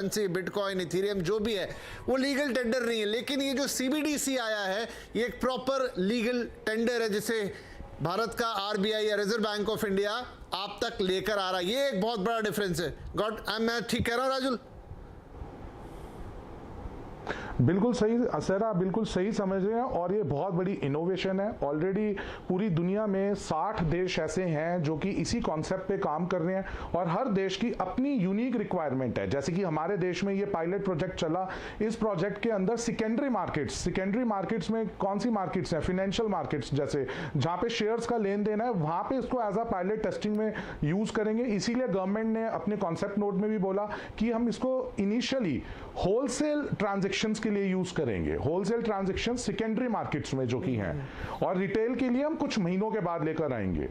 Currency, bitcoin, Ethereum जो भी है वो लीगल टेंडर नहीं है। लेकिन ये जो सीबीडीसी आया है ये एक प्रॉपर लीगल टेंडर है जिसे भारत का आरबीआई या रिजर्व बैंक ऑफ इंडिया आप तक लेकर आ रहा है। ये एक बहुत बड़ा डिफरेंस है। मैं ठीक कह रहा हूं राजुल? बिल्कुल सही असर, आप बिल्कुल सही समझ रहे हैं और ये बहुत बड़ी इनोवेशन है। ऑलरेडी पूरी दुनिया में 60 देश ऐसे हैं जो कि इसी कॉन्सेप्ट पे काम कर रहे हैं और हर देश की अपनी यूनिक रिक्वायरमेंट है। जैसे कि हमारे देश में ये पायलट प्रोजेक्ट चला, इस प्रोजेक्ट के अंदर सेकेंडरी मार्केट्स में कौन सी मार्केट्स हैं? फाइनेंशियल मार्केट्स, जैसे जहां पे शेयर्स का लेन देन है वहां पे इसको एज अ पायलट टेस्टिंग में यूज करेंगे। इसीलिए गवर्नमेंट ने अपने कॉन्सेप्ट नोट में भी बोला कि हम इसको इनिशियली होलसेल ट्रांजेक्शंस के लिए यूज करेंगे, होलसेल ट्रांजैक्शन सेकेंडरी मार्केट्स में जो कि हैं, और रिटेल के लिए हम कुछ महीनों के बाद लेकर आएंगे।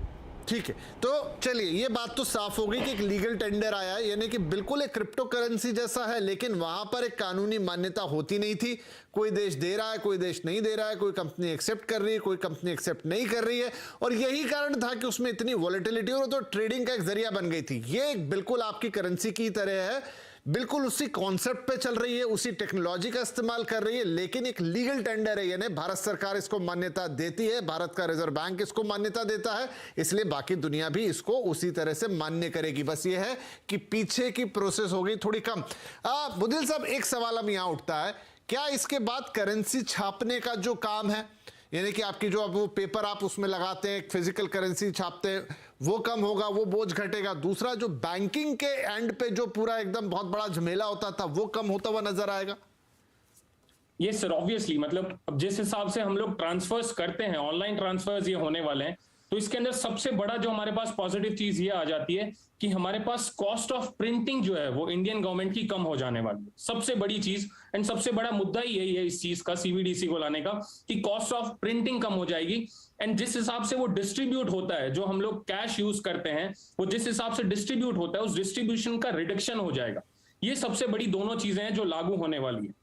ठीक है, तो चलिए ये बात तो साफ हो गई कि एक लीगल टेंडर आया है, यानी कि बिल्कुल एक क्रिप्टो करेंसी जैसा है, लेकिन वहां पर एक कानूनी मान्यता होती नहीं थी। कोई देश दे रहा है, कोई देश नहीं दे रहा है, कोई कंपनी एक्सेप्ट कर रही है, कोई कंपनी एक्सेप्ट नहीं कर रही है, और यही कारण था कि उसमें इतनी वॉलेटिलिटी और तो ट्रेडिंग का एक जरिया बन गई थी। ये बिल्कुल आपकी करेंसी की तरह है, बिल्कुल उसी कॉन्सेप्ट पे चल रही है, उसी टेक्नोलॉजी का इस्तेमाल कर रही है, लेकिन एक लीगल टेंडर है, यानी भारत सरकार इसको मान्यता देती है, भारत का रिजर्व बैंक इसको मान्यता देता है, इसलिए बाकी दुनिया भी इसको उसी तरह से मान्य करेगी। बस ये है कि पीछे की प्रोसेस हो गई थोड़ी कम। बुदिल साहब, एक सवाल अब यहां उठता है, क्या इसके बाद करेंसी छापने का जो काम है, यानी कि आपकी जो अब वो पेपर आप उसमें लगाते हैं, फिजिकल करेंसी छापते हैं, वो कम होगा, वो बोझ घटेगा? दूसरा, जो बैंकिंग के एंड पे जो पूरा एकदम बहुत बड़ा झमेला होता था वो कम होता हुआ नजर आएगा? ये सर ऑब्वियसली, मतलब अब जिस हिसाब से हम लोग ट्रांसफर्स करते हैं, ऑनलाइन ट्रांसफर्स ये होने वाले हैं, तो इसके अंदर सबसे बड़ा जो हमारे पास पॉजिटिव चीज ये आ जाती है कि हमारे पास कॉस्ट ऑफ प्रिंटिंग जो है वो इंडियन गवर्नमेंट की कम हो जाने वाली है। सबसे बड़ी चीज एंड सबसे बड़ा मुद्दा ही यही है इस चीज का, सीबीडीसी को लाने का, कि कॉस्ट ऑफ प्रिंटिंग कम हो जाएगी। एंड जिस हिसाब से वो डिस्ट्रीब्यूट होता है, जो हम लोग कैश यूज करते हैं, वो जिस हिसाब से डिस्ट्रीब्यूट होता है, उस डिस्ट्रीब्यूशन का रिडक्शन हो जाएगा। ये सबसे बड़ी दोनों चीजें हैं जो लागू होने वाली है।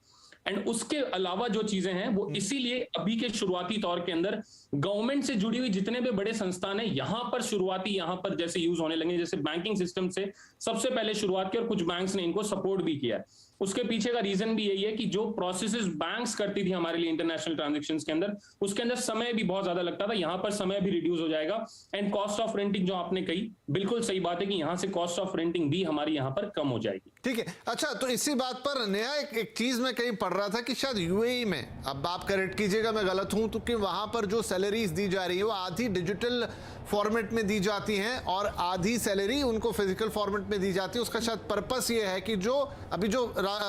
एंड उसके अलावा जो चीजें हैं वो इसीलिए अभी के शुरुआती तौर के अंदर गवर्नमेंट से जुड़ी हुई जितने भी बड़े संस्थान हैं, यहां पर शुरुआती यहां पर जैसे यूज होने लगे, जैसे बैंकिंग सिस्टम से सबसे पहले शुरुआत की और कुछ बैंक्स ने इनको सपोर्ट भी किया है। उसके पीछे का रीजन भी यही है कि जो प्रोसेसेस बैंक्स करती थी हमारे लिए इंटरनेशनल ट्रांजैक्शंस के अंदर, उसके अंदर समय भी बहुत ज्यादा लगता था, यहां पर समय भी रिड्यूस हो जाएगा। एंड कॉस्ट ऑफ प्रिंटिंग जो आपने कही, बिल्कुल सही बात है कि यहां से कॉस्ट ऑफ प्रिंटिंग भी हमारी यहां पर कम हो जाएगी। ठीक है, अच्छा, तो इसी बात पर नया एक चीज मैं कहीं पढ़ रहा था कि शायद यूएई में, अब आप करेक्ट कीजिएगा मैं गलत हूं, तो कि वहां पर जो सैलरीज दी जा रही है वो आधी डिजिटल फॉर्मेट में दी जाती हैं और आधी सैलरी उनको फिजिकल फॉर्मेट में दी जाती है। उसका शायद पर्पस ये है कि जो अभी जो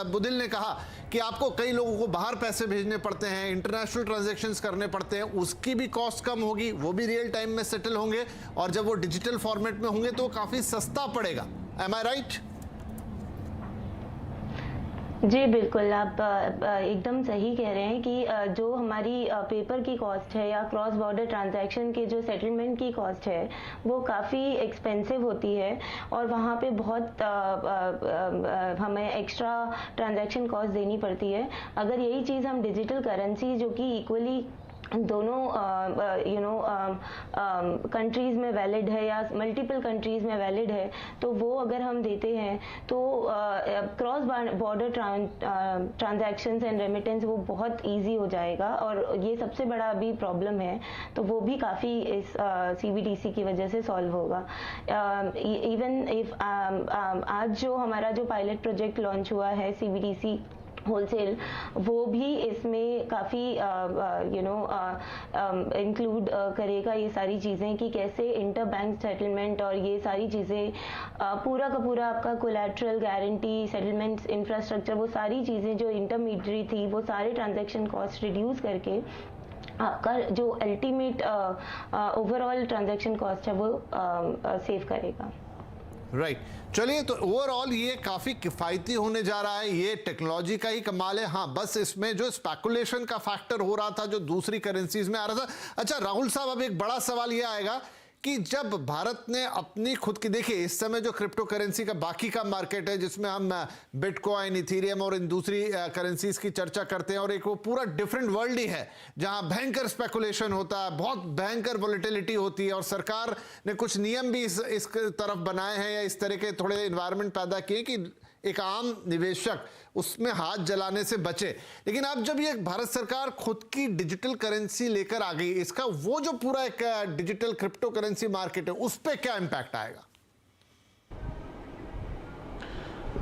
बुदिल ने कहा कि आपको कई लोगों को बाहर पैसे भेजने पड़ते हैं, इंटरनेशनल ट्रांजैक्शंस करने पड़ते हैं, उसकी भी कॉस्ट कम होगी, वो भी रियल टाइम में सेटल होंगे, और जब वो डिजिटल फॉर्मेट में होंगे तो काफी सस्ता पड़ेगा। एम आई राइट? जी बिल्कुल, आप एकदम सही कह रहे हैं कि जो हमारी पेपर की कॉस्ट है या क्रॉस बॉर्डर ट्रांजैक्शन की जो सेटलमेंट की कॉस्ट है वो काफ़ी एक्सपेंसिव होती है और वहाँ पे बहुत हमें एक्स्ट्रा ट्रांजैक्शन कॉस्ट देनी पड़ती है। अगर यही चीज़ हम डिजिटल करेंसी जो कि इक्वली दोनों कंट्रीज में वैलिड है या मल्टीपल कंट्रीज में वैलिड है, तो वो अगर हम देते हैं तो cross border transactions and remittance वो बहुत इजी हो जाएगा, और ये सबसे बड़ा अभी प्रॉब्लम है, तो वो भी काफ़ी इस सीबीडीसी की वजह से सॉल्व होगा। इवन इफ आज जो हमारा जो पायलट प्रोजेक्ट लॉन्च हुआ है सीबीडीसी होलसेल, वो भी इसमें काफ़ी इंक्लूड करेगा ये सारी चीज़ें कि कैसे इंटर बैंक सेटलमेंट और ये सारी चीज़ें पूरा का पूरा आपका कोलैटरल गारंटी सेटलमेंट इंफ्रास्ट्रक्चर, वो सारी चीज़ें जो इंटरमीडियरी थी वो सारे ट्रांजैक्शन कॉस्ट रिड्यूस करके आपका जो अल्टीमेट ओवरऑल ट्रांजैक्शन कॉस्ट है वो सेव करेगा। राइट चलिए, तो ओवरऑल ये काफी किफायती होने जा रहा है, ये टेक्नोलॉजी का ही कमाल है। हाँ, बस इसमें जो स्पेकुलेशन का फैक्टर हो रहा था जो दूसरी करेंसीज में आ रहा था। अच्छा राहुल साहब, अब एक बड़ा सवाल ये आएगा कि जब भारत ने अपनी खुद की, देखिए इस समय जो क्रिप्टो करेंसी का बाकी का मार्केट है जिसमें हम बिटकॉइन, इथेरियम और इन दूसरी करेंसीज की चर्चा करते हैं, और एक वो पूरा डिफरेंट वर्ल्ड ही है जहां भयंकर स्पेकुलेशन होता है, बहुत भयंकर वॉलेटिलिटी होती है, और सरकार ने कुछ नियम भी इस तरफ बनाए हैं या इस तरह के थोड़े इन्वायरमेंट पैदा किए कि एक आम निवेशक उसमें हाथ जलाने से बचे। लेकिन अब जब ये भारत सरकार खुद की डिजिटल करेंसी लेकर आ गई, इसका वो जो पूरा एक डिजिटल क्रिप्टो करेंसी मार्केट है उस पर क्या इंपैक्ट आएगा?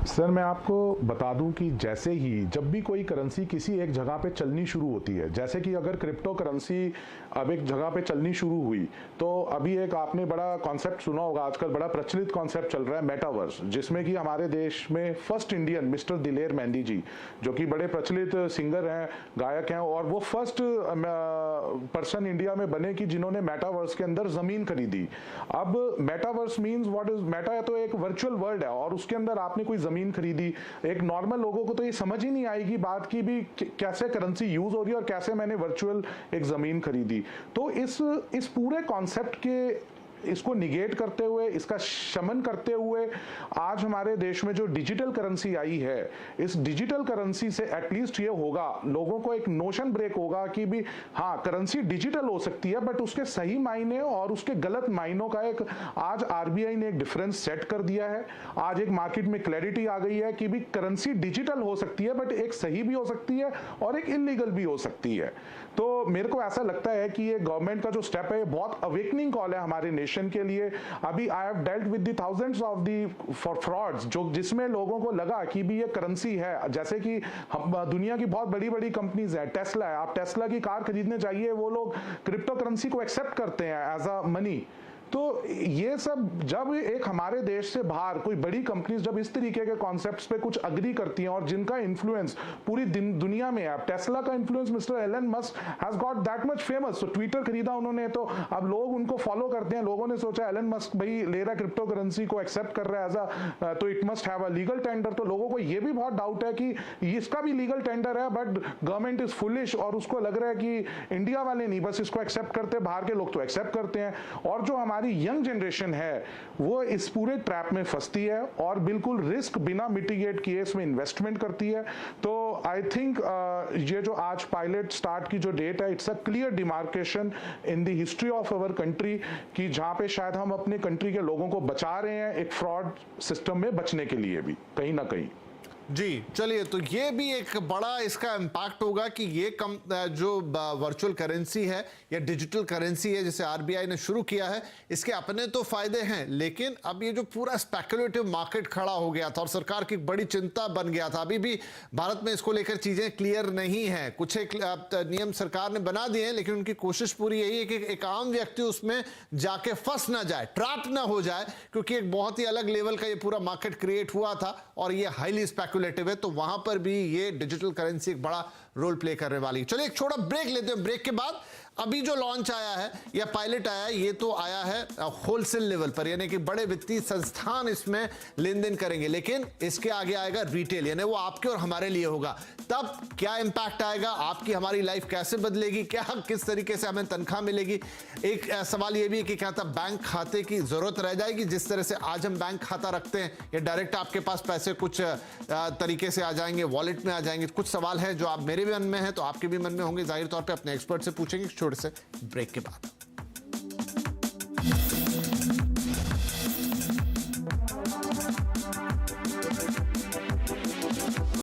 सर मैं आपको बता दूं कि जैसे ही जब भी कोई करेंसी किसी एक जगह पे चलनी शुरू होती है, जैसे कि अगर क्रिप्टो करेंसी अब एक जगह पे चलनी शुरू हुई, तो अभी एक आपने बड़ा कॉन्सेप्ट सुना होगा, आजकल बड़ा प्रचलित कॉन्सेप्ट चल रहा है मेटावर्स, जिसमें कि हमारे देश में फर्स्ट इंडियन मिस्टर दिलेर मेहंदी जी, जो कि बड़े प्रचलित सिंगर हैं, गायक हैं, और वो फर्स्ट पर्सन इंडिया में बने कि जिन्होंने मेटावर्स के अंदर जमीन खरीदी। अब metaverse means what is Meta, है तो एक वर्चुअल वर्ल्ड है और उसके अंदर आपने कोई जमीन खरीदी। एक नॉर्मल लोगों को तो ये समझ ही नहीं आएगी बात की भी कैसे करेंसी यूज हो रही है और कैसे मैंने वर्चुअल एक जमीन खरीदी। तो इस पूरे कॉन्सेप्ट के इसको निगेट करते हुए, इसका शमन करते हुए आज हमारे देश में जो डिजिटल करेंसी आई है, इस डिजिटल करेंसी से एटलीस्ट ये होगा, लोगों को एक नोशन ब्रेक होगा कि भी हाँ करेंसी डिजिटल हो सकती है, बट उसके सही मायने और उसके गलत मायनों का एक आज आरबीआई ने एक डिफरेंस सेट कर दिया है। आज एक मार्केट में क्लैरिटी आ गई है कि भी करेंसी डिजिटल हो सकती है, बट एक सही भी हो सकती है और एक इलीगल भी हो सकती है। तो मेरे को ऐसा लगता है कि ये गवर्नमेंट का जो स्टेप है, ये बहुत अवेकनिंग कॉल है हमारे नेशन के लिए। अभी I have dealt with the thousands of the frauds, जो जिसमें लोगों को लगा कि भी ये करेंसी है, जैसे कि हम दुनिया की बहुत बड़ी बड़ी कंपनीज है, टेस्ला है, आप टेस्ला की कार खरीदने चाहिए, वो लोग क्रिप्टो करेंसी को एक्सेप्ट करते हैं एज अ मनी। तो ये सब जब एक हमारे देश से बाहर कोई बड़ी कंपनीज जब इस तरीके के कॉन्सेप्ट्स पे कुछ अग्री करती हैं और जिनका इन्फ्लुएंस पूरी दुनिया में है, टेस्ला का influence mister Elon Musk has got that much famous, तो ट्विटर खरीदा उन्होंने, तो अब लोग उनको फॉलो करते हैं। लोगों ने सोचा एलन मस्क भाई ले रहा क्रिप्टो करेंसी को एक्सेप्ट कर रहा है एज अ, तो it must have a legal tender. तो लोगों को ये भी बहुत डाउट है कि इसका भी लीगल टेंडर है, बट गवर्नमेंट इज फुलिश और उसको लग रहा है कि इंडिया वाले नहीं बस इसको एक्सेप्ट करते, बाहर के लोग तो एक्सेप्ट करते हैं। और जो हमारी यंग जनरेशन है वो इस पूरे ट्रैप में फंसती है और बिल्कुल रिस्क बिना मिटिगेट किए इसमें इन्वेस्टमेंट करती है। तो आई थिंक ये जो आज पायलट स्टार्ट की जो डेट है, it's a clear demarcation in the history of our country कि जहां पे शायद हम अपने कंट्री के लोगों को बचा रहे हैं एक फ्रॉड सिस्टम में बचने के लिए भी कहीं ना कहीं। जी चलिए, तो ये भी एक बड़ा इसका इम्पैक्ट होगा कि ये जो वर्चुअल करेंसी है या डिजिटल करेंसी है जिसे आरबीआई ने शुरू किया है, इसके अपने तो फायदे हैं, लेकिन अब ये जो पूरा स्पेकुलेटिव मार्केट खड़ा हो गया था और सरकार की बड़ी चिंता बन गया था, अभी भी भारत में इसको लेकर चीजें क्लियर नहीं है। कुछ एक नियम सरकार ने बना दिए हैं, लेकिन उनकी कोशिश पूरी यही है कि एक आम व्यक्ति उसमें जाके फंस ना जाए, ट्रैप ना हो जाए, क्योंकि एक बहुत ही अलग लेवल का ये पूरा मार्केट क्रिएट हुआ था और ये हाईली स्पेकुलेटिव है, तो वहां पर भी ये डिजिटल करेंसी एक बड़ा रोल प्ले करने वाली है। चलिए एक छोटा ब्रेक लेते हैं, ब्रेक के बाद अभी जो लॉन्च आया है या पायलट आया है, ये तो आया है होलसेल लेवल पर, यानी कि बड़े वित्तीय संस्थान इसमें लेन देन करेंगे, लेकिन इसके आगे आएगा रिटेल, यानी वो आपके और हमारे लिए होगा। तब क्या इंपैक्ट आएगा, आपकी हमारी लाइफ कैसे बदलेगी, क्या किस तरीके से हमें तनख्वाह मिलेगी। एक सवाल ये भी है कि क्या तब बैंक खाते की जरूरत रह जाएगी, जिस तरह से आज हम बैंक खाता रखते हैं, या डायरेक्ट आपके पास पैसे कुछ तरीके से आ जाएंगे, वॉलेट में आ जाएंगे। कुछ सवाल है जो आप मेरे भी मन में है तो आपके भी मन में होंगे, जाहिर तौर पे अपने एक्सपर्ट से पूछेंगे छोटे से ब्रेक के बाद।